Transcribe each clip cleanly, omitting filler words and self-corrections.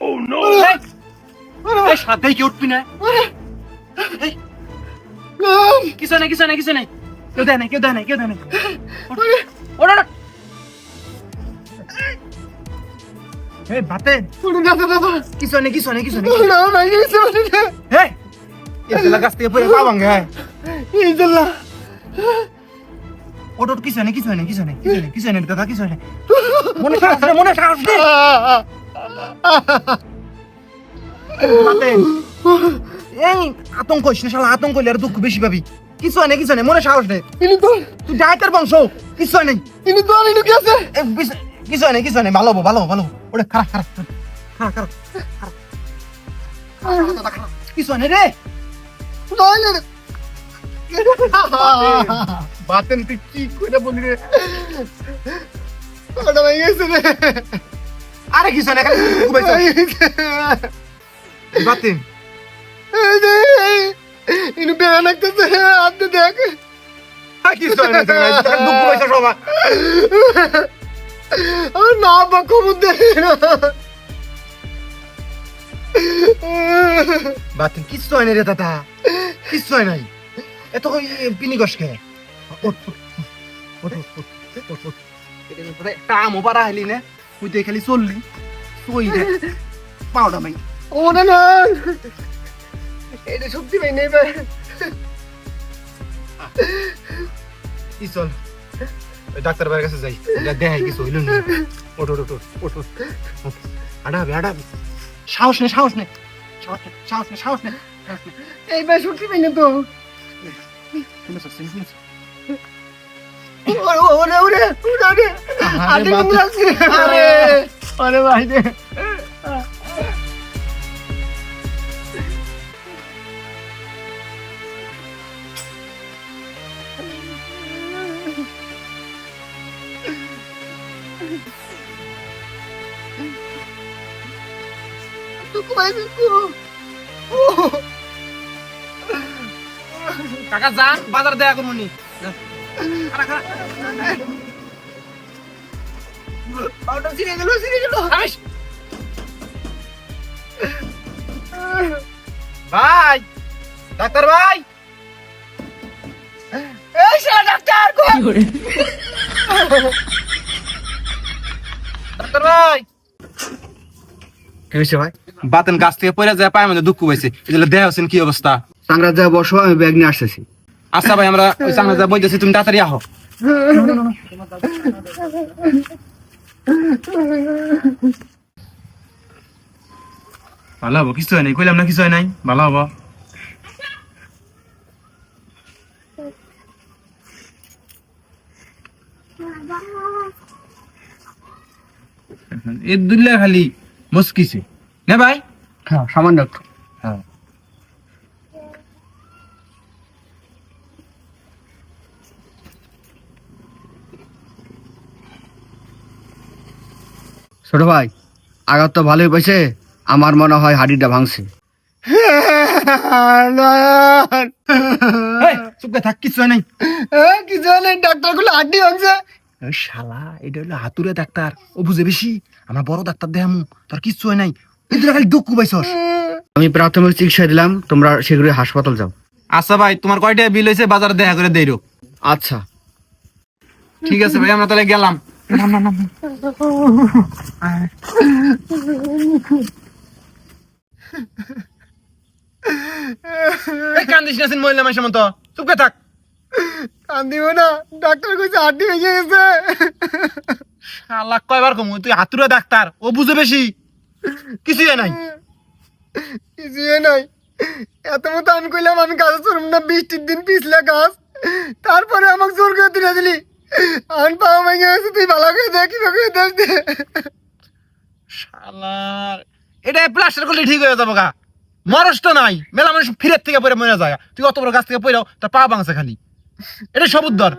Oh no! এই সাথে কি উঠবি না? এই, কিছু নাই কেউ দেয় নাই ওঠ। এই বাতে কিছু নেই এই এজলা গাছ থেকে পড়ে পা ভাঙে ওঠ কিছু নেই দাদা কিছু নেই মনে সাহস দে বাতে এই আতঙ্ক হইস না শালা আতঙ্ক হইলে আর দুঃখ বেশি পাবি কিছু নেই মনে সাহস দে তুই ডাইতার বংশ কিছু নেই কিছু নেই ভালো হবো ওরে খারাপ কিছু নেই রে বাতেন তুই কি করে বলি রে? ওটা ভেঙে গেছে রে। আরে কিছু নেই খালি বাতিন এই যে ইনু বেড়া লাগতেছে আপনি দেখ। কিছু নেই দুঃখ পাইছে সবাই আর না বা কবুর দে বাতিন কিছু হয় নাই রে দাদা কিছু হয় নাই এত পিনি গসকে একটা আমও পারা হইলি না তুই তো খালি চললি তুই রে পাউডা মাই ওরে না এটা সত্যি ভাই নেই ভাই। কি চল ওই ডাক্তার ভাইয়ের কাছে যাই দেখাই কিছু হইল না ওঠ আডাবি সাহস নে এই ভাই সত্যি ভাই নেই তো। ওরে আরে আরে ভাই রে কাকা যান বাজার দেয়া করুনি ভাই ডাক্তার ভাই এই শালা ডাক্তার কই ডাক্তার ভাই কি হইছে ভাই? বাতেন গাছ থেকে পড়ে যায় পায়ের মধ্যে দুঃখ পাইছে এগুলো দেহ আছেন কি অবস্থা? সাংরা যা বসো আমি ব্যাগ নিয়ে আসতেছি। আচ্ছা ভাই আমরা ওই সামনে যা বলতেছি তুমি তাড়াতাড়ি আহো ভালো হবো কিছু হয় নাই কইলাম না কিছু হয় নাই ভালো হবো এ দুল্লা খালি মুস্কিছে না ভাই হ্যাঁ সামান্য একটু। হ্যাঁ ছোট ভাই আঘাত তো ভালোই পাইছে, আমার মনে হয় হাড়িটা ভাঙছে। চুপ করে থাক কিছু হয় নাই কিছু নেই ডাক্তার গুলো হাড্ডি ভাঙছে। শালা এটা হলো হাতুরে ডাক্তার ও বুঝে বেশি আমরা বড় ডাক্তার দেখামু তোর কিচ্ছু হয় নাই কিন্তু খালি দুঃখ পাইছস আমি প্রাথমিক চিকিৎসা দিলাম, তোমরা শীঘ্রই হাসপাতাল যাও। আচ্ছা ভাই তোমার কয়টা বিল হয়েছে বাজারে দেখা করে দেইরো আচ্ছা ঠিক আছে ভাই আমরা তাহলে গেলাম কান্দিস না মহিলা মাসের মতো চুপ করে থাক কান্দিও না, ডাক্তার কইছে হাড্ডি ভেঙে গেছে। শালা কয়বার কমু তুই হাতুরে ডাক্তার ও বুঝে বেশি কিছুই হয় নাই কিছুই নাই, এত মতো আমি কইলাম আমি গাছে চড়ব না, 20 দিন পিছলে গাছ, তারপরে আমাকে জোর করে তুলে দিলি। আন পাওয়া ভেঙে গেছে, তুই ভালো করে দেখ কিভাবে দেখ দে। শালার এটা প্লাস্টার করলে ঠিক হয়ে যাবো গা মরস তো নাই মেলা মানুষ ফিরের থেকে পরে মরে যায় তুই অত বড় গাছ থেকে পড়াও তার পা ভাঙছে খালি এটা সবুদ্ধর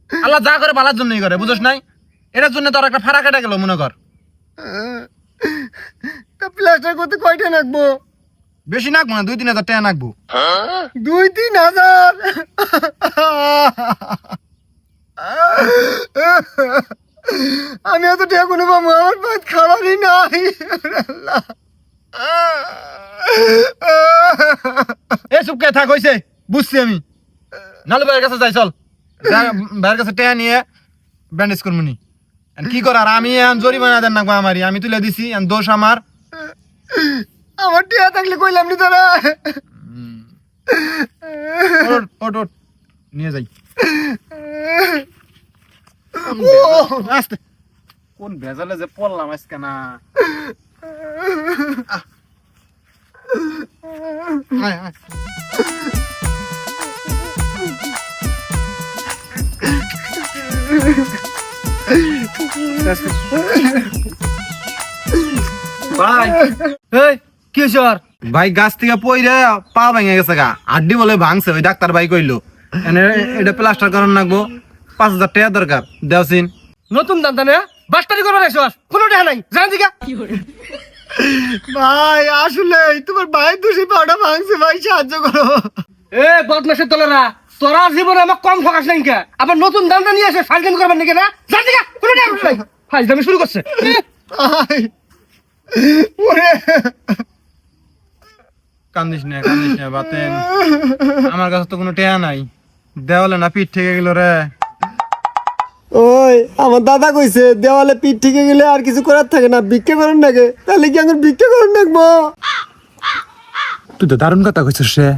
আল্লাহ যা করে ভালার জন্যই করে বুঝছ নাই এটার জন্য তোর একটা ফাড়া কেটে গেল মনে কর তা প্লাস্টার করতে কয়টা নাকবো? বেশি নাকবো না 2-3 হাজার টাকা নাকবো 2-3 হাজার? আমি এত টাকা কোনো পাবো, আমার ভাত খাবারই নাই। আল্লাহ। এ চুপকে থাক, হইছে বুঝছি আমি। নাহলে ভাইয়ের কাছে যাই, চল ভাইয়ের কাছে টেয়া নিয়ে ব্যান্ডেজ করবো নি। এখন কি করার, আমি এখন জরিমানা দেন না আমারই, আমি তুলে দিছি, এখন দোষ আমার। আমার টিয়া থাকলে কইলাম নি তোরা। ওঠ, ওঠ, ওঠ, নিয়ে যাই। আস্তে, কোন ভেজালে যে পড়লাম আজকে না। আয়, আয়। ভাই, এই কি হইছে আর? ভাই গাছ থেকে পইরা পা ভেঙে গেছে গা, আড্ডি বলে ভাঙছে, ওই ডাক্তার ভাই কইলো এটা প্লাস্টার করার লাগবো, 5,000 টাকা দরকার, দেওসিন। নতুন দাম দানে বাস্টারি করবার আইছো, কোনো টাকা নাই, জান দিকা। ভাই আসলে তোমার ভাই দোষী পাউডার ভাঙছে, ভাই সাহায্য করো। এ বদমাশের দলেরা, তোরা জীবনে আমার কম ফকাস নাই কে? আবার নতুন দামটা নিয়ে আসে ফাইজলামি করবার নাকি না? জান দিকা, কোনো টাকা নাই। ফাইজলামি শুরু করছে। ভাই ওরে কান্দিস না বাতেন, আমার কাছে তো কোনো টেয়া নাই, দেওয়ালে না পিঠ থেকে গেল রে। ওই আমার দাদা কইছে দেওয়ালে পিঠ থেকে গেলে আর কিছু করার থাকে না, ভিক্ষা করেন নাকি? তাহলে কি এখন ভিক্ষা করেন নাকবো? তুই তো দারুণ কথা কইছিস রে।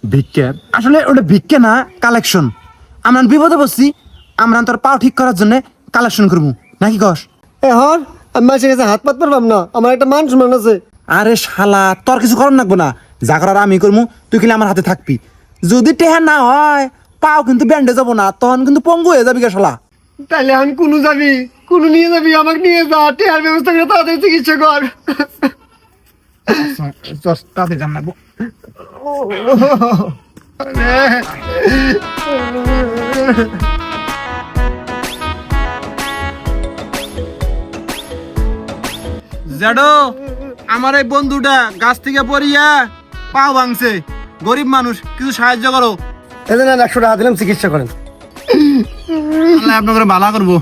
ভিক্ষে আসলে ওটা ভিক্ষে না, কালেকশন। আমরা বিপদে বসছি, আমরা তোর পাও ঠিক করার জন্য কালেকশন করবো নাকি কস? এখন আমি মাসের কাছে হাত পাত পারবাম না, আমার একটা মান সম্মান আছে। আরে শালা, তোর কিছু করার লাগবো না, যা করার আমি করবো, তুই খেলে আমার হাতে থাকবি। যদি টেহা না হয়, পাও কিন্তু ব্যান্ডেজ যাবো না, তখন কিন্তু পঙ্গু হয়ে যাবি গে শালা। তাহলে আমি কোনো যাবি, কোনো নিয়ে যাবি, আমাকে নিয়ে যা, টেহার ব্যবস্থা করে তাড়াতাড়ি চিকিৎসা কর। তাতে জান লাগবো। জেডো, আমার এই বন্ধুটা গাছ থেকে পড়িয়া পাও ভাঙছে, গরিব মানুষ, কিছু সাহায্য করো। এদের না 100 টাকা দিলাম, চিকিৎসা করেন। আল্লাহ আপনাকে ভালো করবো।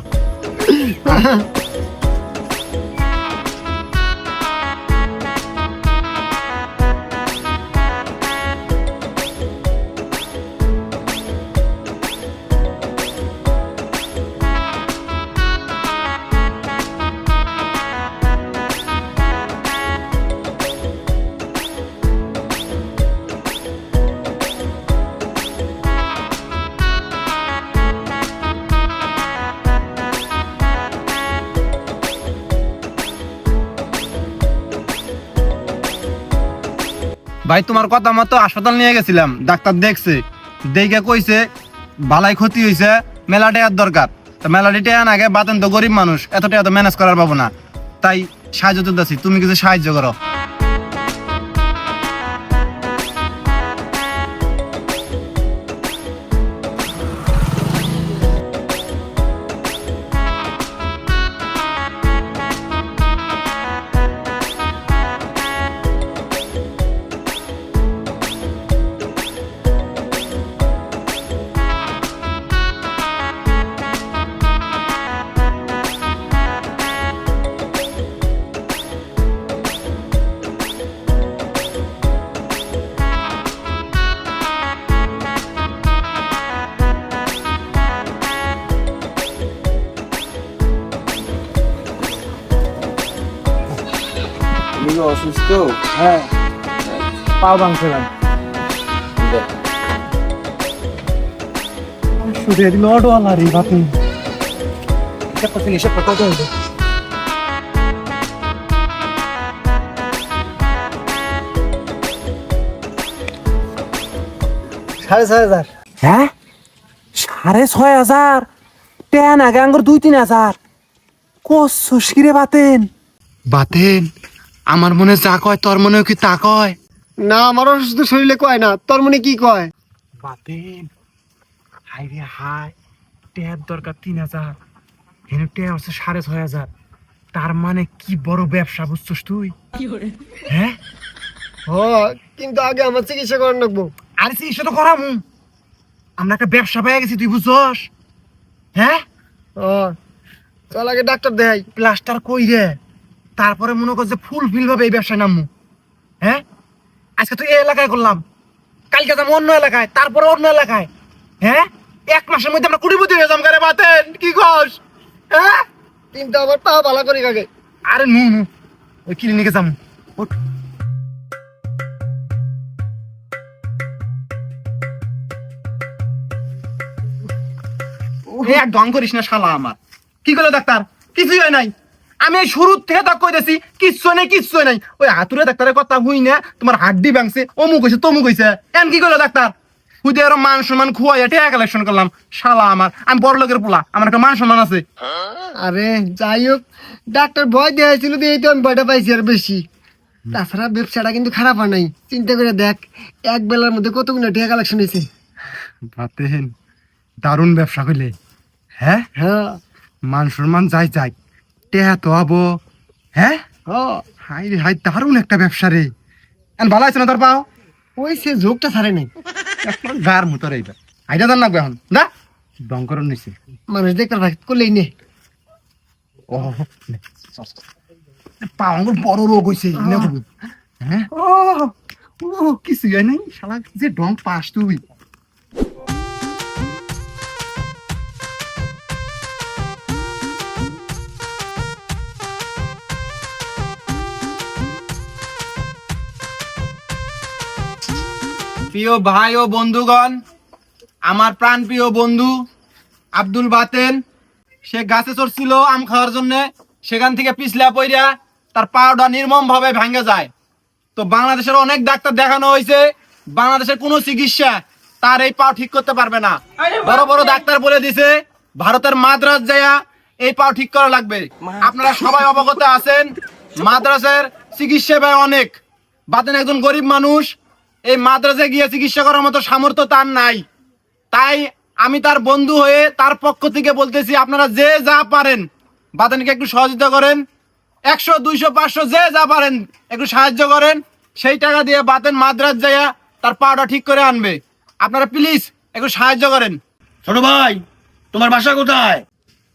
ভাই তোমার কথা মতো হাসপাতাল নিয়ে গেছিলাম, ডাক্তার দেখছে, দেখে কইছে বালাই ক্ষতি হয়েছে, মেলা টাকার দরকার। তো মেলাটি টাকা না গে, বাতেন তো গরিব মানুষ, এত টাকা তো ম্যানেজ করার পাবো না, তাই সাহায্য তুলতেছি, তুমি কিছু সাহায্য করো। অসুস্থ? হ্যাঁ, পাও ভাঙছিলাম। শুধু এদিন অটো আলারি বাতি এসব কথা হইবে। 6,500। হ্যাঁ, 6,500 টেন আগে আঙ্গুর 2-3,000 কসুস কিরে বাতেন। বাতেন, আমার মনে যা কয় তোর মনেও কি তা কয়? না, আমার অসুস্থ শরীরে কয় না, তোর মনে কি কয়? বাতেন, হাই রে হাই, ট্যাব দরকার 3,000, এনে ট্যাব হচ্ছে 6,500। তার মানে কি বড় ব্যবসা, বুঝছস তুই? হ্যাঁ, হ, কিন্তু আগে আমার চিকিৎসা করার লাগবো। আর চিকিৎসা তো করামু, আমরা একটা ব্যবসা পেয়ে গেছি, তুই বুঝছস? হ্যাঁ, ও চল আগে ডাক্তার দেখাই। প্লাস্টার কই রে, তারপরে মনে কর যে ফুলফিল ভাবে এই ব্যবসায় নামবো। হ্যাঁ, আজকে তো এই এলাকায় করলাম, কালকে যাবো অন্য এলাকায়, তারপরে অন্য এলাকায়। হ্যাঁ, 1 মাসের মধ্যে আমরা কোটিপতি হয়ে যাবো রে বাতেন, কি কস? হ্যাঁ, কিন্তু আমার পা ভালো করি আগে। আরে নু নু, ওই ক্লিনিকে যাবো। ওঠ। এক ঢং করিস না শালা আমার। কি করলো ডাক্তার? কিছুই হয় নাই। আমি এই শুরু থেকে তাক কইতেছি কিচ্ছু নাই, কিচ্ছু নাই। ওই হাতুরে ডাক্তারের কথা হুই না, তোমার হাড্ডি ভাঙছে, অমুক হইছে তমুক হইছে। এম কি করলো ডাক্তার? হুদে আরো মান সম্মান খুয়াইয়া টাকা কালেকশন করলাম। শালা আমার, আমি বড় লোকের পোলা, আমার একটা মান সম্মান আছে। আরে যাই হোক, ডাক্তার ভয় দিয়েছিল দিয়েই তো আমি ভয়টা পাইছি আর বেশি। তাছাড়া ব্যবসাটা কিন্তু খারাপ হয় নাই, চিন্তা করে দেখ এক বেলার মধ্যে কতগুলো টাকা কালেকশন হয়েছে। বাতেন, দারুণ ব্যবসা করলে। হ্যাঁ, হ্যাঁ মান সম্মান যাই যাই, টেহা তো হবো। হ্যাঁ, হ্যাঁ, হাই রে হাই, দারুণ একটা ব্যবসা রে। এখন ভালো আছে না তোর পাও? ওই সে ঝোঁকটা ছাড়ে নাই। গার মতো রে, আইটা দান লাগবে এখন না, দঙ্করণ নিছে। মানুষ দেখতে পাই করলেই নে। ও পাও আমার বড় রোগ হয়েছে। হ্যাঁ, ও কিছু হয় নাই, শালা যে ডং পাস তুই। প্রিয় ভাই ও বন্ধুগণ, আমার প্রাণ প্রিয় বন্ধু আব্দুল বাতেন, সে গাছে চড়ছিল আম খাওয়ার জন্য, সেখান থেকে পিছলা পইরা তার পাউডার নির্মম ভাবে ভেঙে যায়। তো বাংলাদেশের অনেক ডাক্তার দেখানো হয়েছে, বাংলাদেশের কোনো চিকিৎসা তার এই পাও ঠিক করতে পারবে না। বড় বড় ডাক্তার বলে দিছে ভারতের মাদ্রাজ যায়া এই পাও ঠিক করা লাগবে। আপনারা সবাই অবগত আছেন, মাদ্রাজের চিকিৎসা ব্যয় অনেক। বাতেন একজন গরিব মানুষ, এই মাদ্রাজে গিয়ে চিকিৎসা করার মতো সামর্থ্য তার নাই। তাই আমি তার বন্ধু হয়ে তার পক্ষ থেকে বলতেছি, আপনারা যে যা পারেন বাতেনকে একটু সহযোগিতা করেন। 100, 200, 500 যে যা পারেন একটু সাহায্য করেন। সেই টাকা দিয়ে বাতেন মাদ্রাজ যাইয়া তার পাটা ঠিক করে আনবে। আপনারা প্লিজ একটু সাহায্য করেন। ছোট ভাই, তোমার বাসা কোথায়?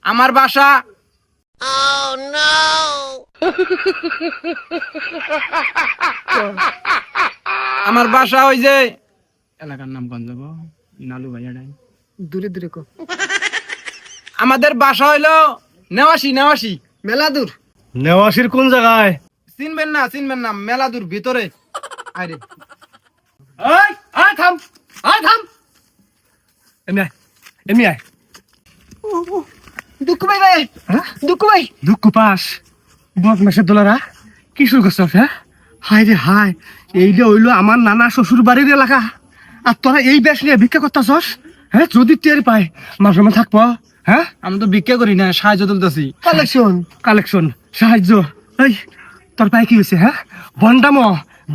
আমার বাসা আমার বাসা ওই যে এলাকার নাম কোন যাব, নালু ভাইয়া নাই, দূরে দূরে কো। আমাদের বাসা হইলো নেওয়াশি। নেওয়াশি মেলা দূর। নেওয়াশির কোন জায়গায়? চিনবেন না, চিনবেন না, মেলা দূর ভিতরে। আরে আয় আয় থাম, আয় থাম, এমনি আয়, এমনি আয়। দুঃখ ভাই ভাই, হ্যাঁ? দুঃখ ভাই। দুঃখ পাস বদমাসের দোলারা, কি শুরু করছস? হ্যাঁ, হাই রে হাই, এইটা হইলো আমার নানা শ্বশুর বাড়ির এলাকা, আর তোরা এই বেশ নিয়ে ভিক্ষা করতেছস? হ্যাঁ, যদি টের পায় মাঝে মাঝে থাকবো। হ্যাঁ, আমি তো ভিক্ষা করি না, সাহায্য তুলতেছি। কালেকশন কালেকশন, সাহায্য। এই তোর পায়ে কি হয়েছে? হ্যাঁ, বন্ডামো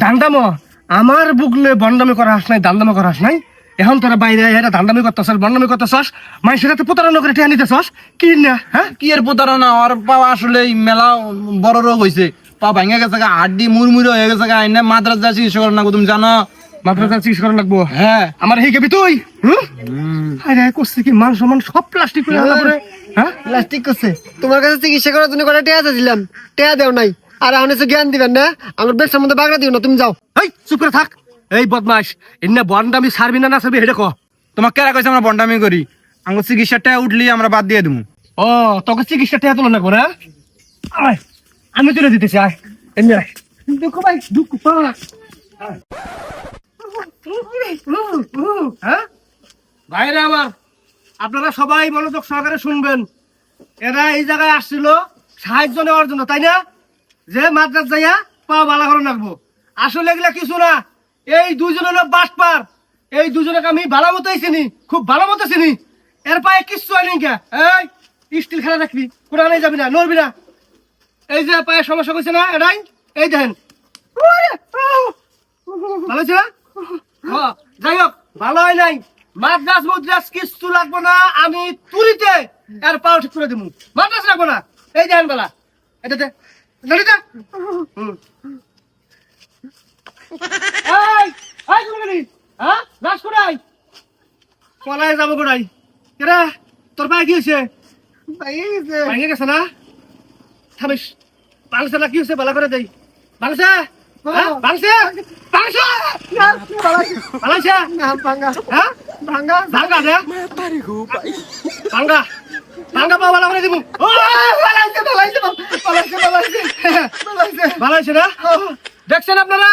দান্ডামো, আমার বুকলে বন্ডামি করা হাস নাই, দান্ডামো করা হাস নাই। এখন তোরা বাইরে এটা দান্ডামি করতেছস, বন্ডামি করতেছস, মানুষের সাথে প্রতারণা করে টেয়া নিতেছস, কি না? হ্যাঁ, কি এর প্রতারণা? ওর পা আসলে মেলা বড় রোগ হয়েছে, পা ভেঙে গেছে, হাড্ডি মুড়মুড়ে হয়ে গেছে, আইনে মাদ্রাজ যা চিকিৎসা করেন না, তুমি জানো? মাত্র তার চিকিৎসা করা লাগবো। হ্যাঁ, আমার এই গেবি তুই? আরে করছিস কি, মান সম্মান সব প্লাস্টিক করে আলাদা করে। হ্যাঁ, প্লাস্টিক করছে। তোমার কাছে চিকিৎসা করার জন্য কটা টেয়া চাইছিলাম, টেয়া দেও নাই। আর এখন এসে জ্ঞান দিবেন না, আমার ব্যবসার মধ্যে বাগড়া দিও না, তুমি যাও। এই চুপ করে থাক। এই বদমাস, এনে বন্ডামি সারবি না, না সারবি হেডে ক। তোমাকে কেরা কইছে আমরা বন্ডামি করি? আমার চিকিৎসাটা উঠলি আমরা বাদ দিয়ে দেবো। ও, তোকে চিকিৎসা টেয়া তুলনা করে? আয়, আমি তুলে দিতেছি, আয় এমনি আয়। দুঃখ ভাই, দুঃখ পাস। হ্যাঁ, ভাইরা আমার, আপনারা সবাই মনোযোগ সহকারে শুনবেন। এরা এই জায়গায় আসছিল সাহায্য নেওয়ার জন্য, তাই না? যে মাদ্রাজ যাইয়া পা বালা করে রাখবো। আসলে এগুলা কিছু না, এই দুইজন হলো বাটপার। এই দুজনকে আমি ভালো মতোই চিনি, খুব ভালো মতো চিনি। এর পায়ে কিচ্ছু হয়নি। এই স্টিল খেলা রাখবি, কোরআনে যাবি না, নড়বি না। এই যে পায়ে সমস্যা করছে না, এটাই এই দেখেন। ভালো হয়েছে না? হ্যাঁ, যাই হোক, ভালো হয় নাই। মাদ্রাস মুদ্রাস কিচ্ছু লাগবো না, আমি তুরিতে এর পাও ঠিক করে দিব। মাদ্রাস লাগবো না, এই দেখেন বেলা এটাতে নড়িতে। এই এই কোনখানে? হ্যাঁ, লাশ কোথায়? পলায় যাবো কোথায়? কেরা, তোর পায়ে কি হয়েছে? ভাঙে গেছে। ভেঙে গেছে না? থামিস। ভাঙছে না কি হয়েছে ভালো করে দেই। ভাঙছে? হ্যাঁ? ভাঙছে? ভাঙছে? না, পালাইছে। ভাঙছে? না, ভাঙা। হ্যাঁ? ভাঙা। ভাঙা দে। ভাঙা। ভাঙা পাও ভালো করে দিমু। ও পালাইছে, পালাইছে, পালাইছে, পালাইছে, পালাইছে। ভালো হয়েছে না? দেখছেন আপনারা?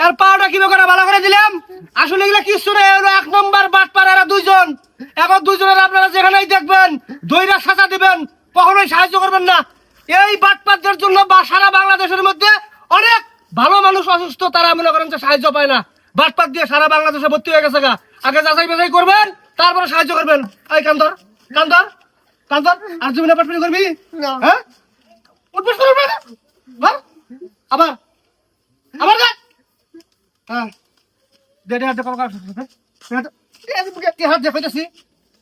এর পাওটা কিভাবে করে ভালো করে দিলাম? আসলে এগুলা কিছু না, এগুলো 1 নম্বর বাটপার এরা দুইজন। এখন দুইজনের আপনারা যেখানেই দেখবেন দইরা সাজা দিবেন, কখনোই সাহায্য করবেন না। এই বাটপারদের জন্য বা সারা বাংলাদেশের মধ্যে অনেক ভালো মানুষ অসুস্থ, তারা মনে করেন যে সাহায্য পায় না। বাটপার দিয়ে সারা বাংলাদেশে ভর্তি হয়ে গেছে গা। আগে যাচাই বাছাই করবেন, তারপরে সাহায্য করবেন। এই কান্দর, কান্দর, কান্দর। আর জীবনে বাটপারি করবি? না। হ্যাঁ? উঠবস করবি না? হ্যাঁ? আবার আবার যা। হ্যাঁ দে হাতে কল কর। হাত দে কইতাছি।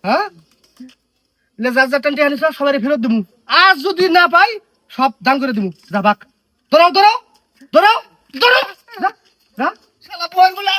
হ্যাঁ লে যার যার টানতে আনিস সবাই ফেরত দিমু। আজ যদি না পাই সব দান করে দিমু। যা বাক ধরো ধরো ধরো ধরো। যা যা শালা বলগুলা।